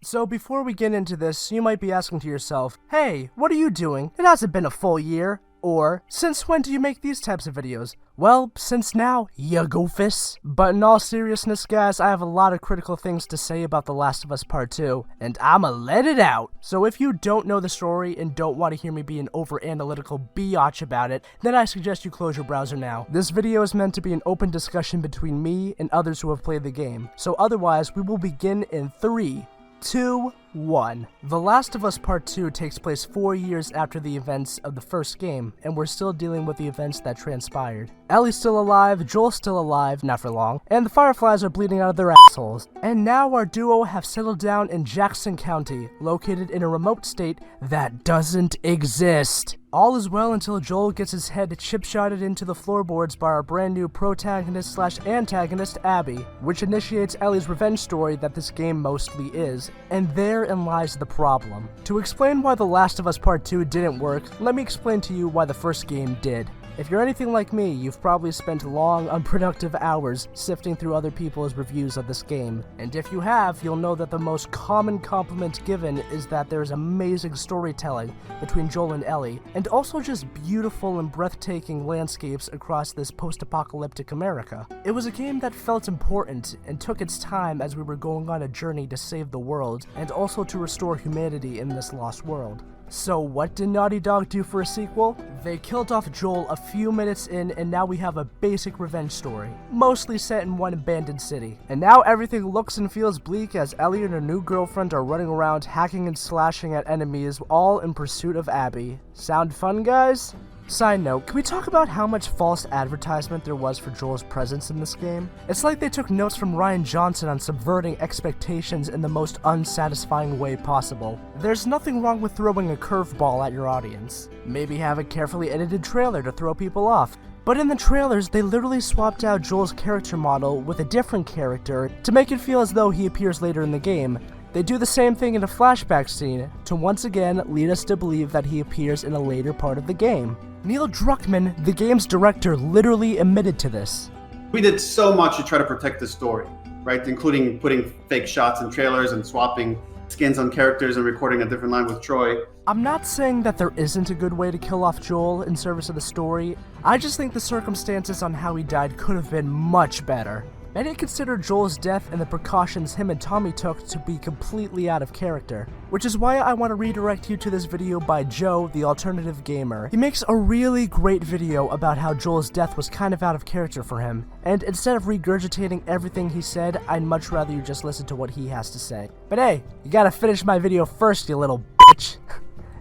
So before we get into this, you might be asking to yourself, hey, what are you doing? It hasn't been a full year. Or, since when do you make these types of videos? Well, since now, ya goofus. But in all seriousness, guys, I have a lot of critical things to say about The Last of Us Part 2, and I'ma let it out. So if you don't know the story and don't want to hear me be an over-analytical biatch about it, then I suggest you close your browser now. This video is meant to be an open discussion between me and others who have played the game, so otherwise, we will begin in 3, 2, 1. The Last of Us Part 2 takes place 4 years after the events of the first game, and we're still dealing with the events that transpired. Ellie's still alive, Joel's still alive, not for long, and the Fireflies are bleeding out of their assholes. And now our duo have settled down in Jackson County, located in a remote state that doesn't exist. All is well until Joel gets his head chip-shotted into the floorboards by our brand new protagonist/antagonist Abby, which initiates Ellie's revenge story that this game mostly is, and therein lies the problem. To explain why The Last of Us Part 2 didn't work, let me explain to you why the first game did. If you're anything like me, you've probably spent long, unproductive hours sifting through other people's reviews of this game. And if you have, you'll know that the most common compliment given is that there's amazing storytelling between Joel and Ellie, and also just beautiful and breathtaking landscapes across this post-apocalyptic America. It was a game that felt important and took its time as we were going on a journey to save the world, and also to restore humanity in this lost world. So what did Naughty Dog do for a sequel? They killed off Joel a few minutes in, and now we have a basic revenge story, mostly set in one abandoned city. And now everything looks and feels bleak as Ellie and her new girlfriend are running around hacking and slashing at enemies, all in pursuit of Abby. Sound fun, guys? Side note, can we talk about how much false advertisement there was for Joel's presence in this game? It's like they took notes from Rian Johnson on subverting expectations in the most unsatisfying way possible. There's nothing wrong with throwing a curveball at your audience. Maybe have a carefully edited trailer to throw people off. But in the trailers, they literally swapped out Joel's character model with a different character to make it feel as though he appears later in the game. They do the same thing in a flashback scene to once again lead us to believe that he appears in a later part of the game. Neil Druckmann, the game's director, literally admitted to this. We did so much to try to protect the story, right? Including putting fake shots in trailers and swapping skins on characters and recording a different line with Troy. I'm not saying that there isn't a good way to kill off Joel in service of the story. I just think the circumstances on how he died could have been much better. Many consider Joel's death and the precautions him and Tommy took to be completely out of character, which is why I want to redirect you to this video by Joe, the alternative gamer. He makes a really great video about how Joel's death was kind of out of character for him, and instead of regurgitating everything he said, I'd much rather you just listen to what he has to say. But hey, you gotta finish my video first, you little bitch.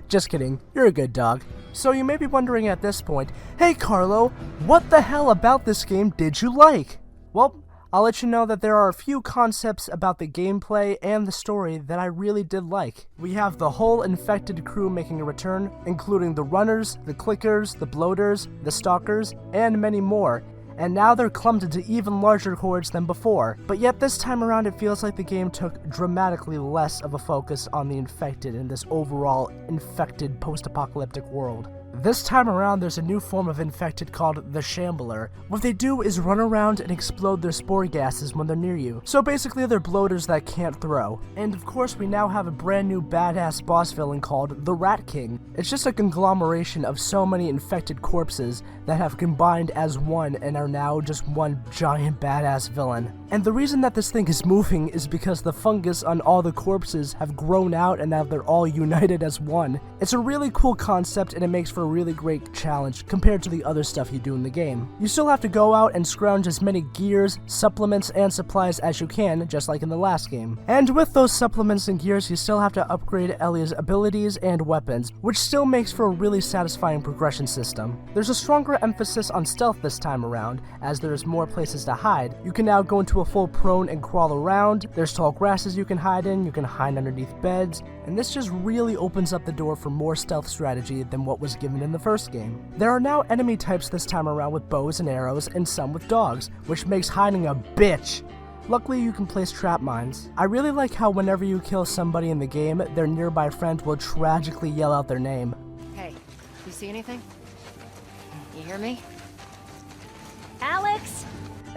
Just kidding, you're a good dog. So you may be wondering at this point, hey Carlo, what the hell about this game did you like? Well, I'll let you know that there are a few concepts about the gameplay and the story that I really did like. We have the whole infected crew making a return, including the runners, the clickers, the bloaters, the stalkers, and many more. And now they're clumped into even larger hordes than before. But yet this time around it feels like the game took dramatically less of a focus on the infected in this overall infected post-apocalyptic world. This time around, there's a new form of infected called the Shambler. What they do is run around and explode their spore gases when they're near you. So basically, they're bloaters that can't throw. And of course, we now have a brand new badass boss villain called the Rat King. It's just a conglomeration of so many infected corpses that have combined as one and are now just one giant badass villain. And the reason that this thing is moving is because the fungus on all the corpses have grown out and now they're all united as one. It's a really cool concept and it makes for a really great challenge compared to the other stuff you do in the game. You still have to go out and scrounge as many gears, supplements, and supplies as you can, just like in the last game. And with those supplements and gears, you still have to upgrade Ellie's abilities and weapons, which still makes for a really satisfying progression system. There's a stronger emphasis on stealth this time around, as there's more places to hide. You can now go into a full prone and crawl around, there's tall grasses you can hide in, you can hide underneath beds, and this just really opens up the door for more stealth strategy than what was given in the first game. There are now enemy types this time around with bows and arrows, and some with dogs, which makes hiding a bitch. Luckily, you can place trap mines. I really like how whenever you kill somebody in the game, their nearby friend will tragically yell out their name. Hey, you see anything? You hear me? Alex?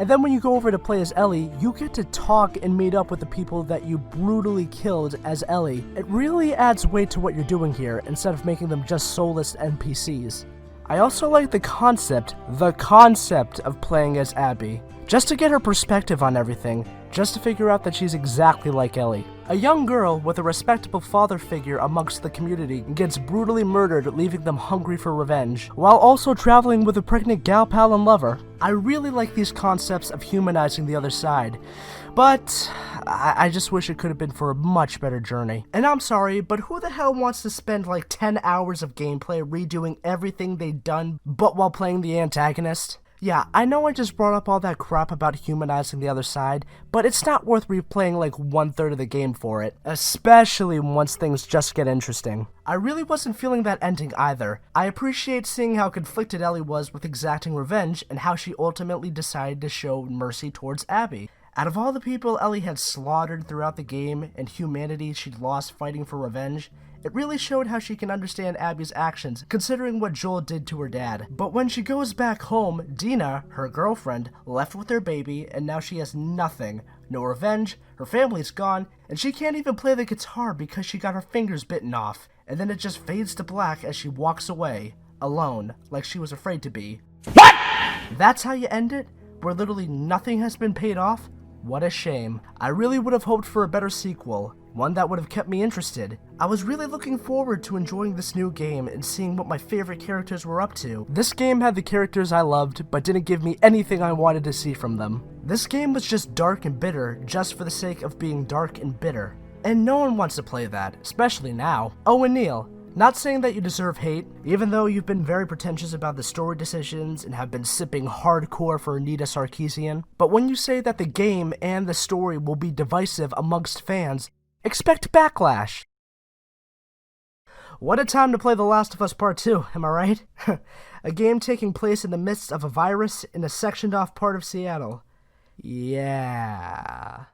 And then when you go over to play as Ellie, you get to talk and meet up with the people that you brutally killed as Ellie. It really adds weight to what you're doing here, instead of making them just soulless NPCs. I also like the concept of playing as Abby, just to get her perspective on everything, just to figure out that she's exactly like Ellie. A young girl with a respectable father figure amongst the community gets brutally murdered, leaving them hungry for revenge, while also traveling with a pregnant gal pal and lover. I really like these concepts of humanizing the other side, but I just wish it could have been for a much better journey. And I'm sorry, but who the hell wants to spend like 10 hours of gameplay redoing everything they've done, but while playing the antagonist? Yeah, I know I just brought up all that crap about humanizing the other side, but it's not worth replaying like 1/3 of the game for it, especially once things just get interesting. I really wasn't feeling that ending either. I appreciate seeing how conflicted Ellie was with exacting revenge, and how she ultimately decided to show mercy towards Abby. Out of all the people Ellie had slaughtered throughout the game and humanity she'd lost fighting for revenge, it really showed how she can understand Abby's actions, considering what Joel did to her dad. But when she goes back home, Dina, her girlfriend, left with their baby, and now she has nothing. No revenge, her family's gone, and she can't even play the guitar because she got her fingers bitten off. And then it just fades to black as she walks away, alone, like she was afraid to be. What?! That's how you end it? Where literally nothing has been paid off? What a shame. I really would have hoped for a better sequel, one that would have kept me interested. I was really looking forward to enjoying this new game and seeing what my favorite characters were up to. This game had the characters I loved, but didn't give me anything I wanted to see from them. This game was just dark and bitter, just for the sake of being dark and bitter. And no one wants to play that, especially now. Oh, and Neil, not saying that you deserve hate, even though you've been very pretentious about the story decisions and have been sipping hardcore for Anita Sarkeesian, but when you say that the game and the story will be divisive amongst fans, expect backlash. What a time to play The Last of Us Part 2, am I right? A game taking place in the midst of a virus in a sectioned off part of Seattle. Yeah.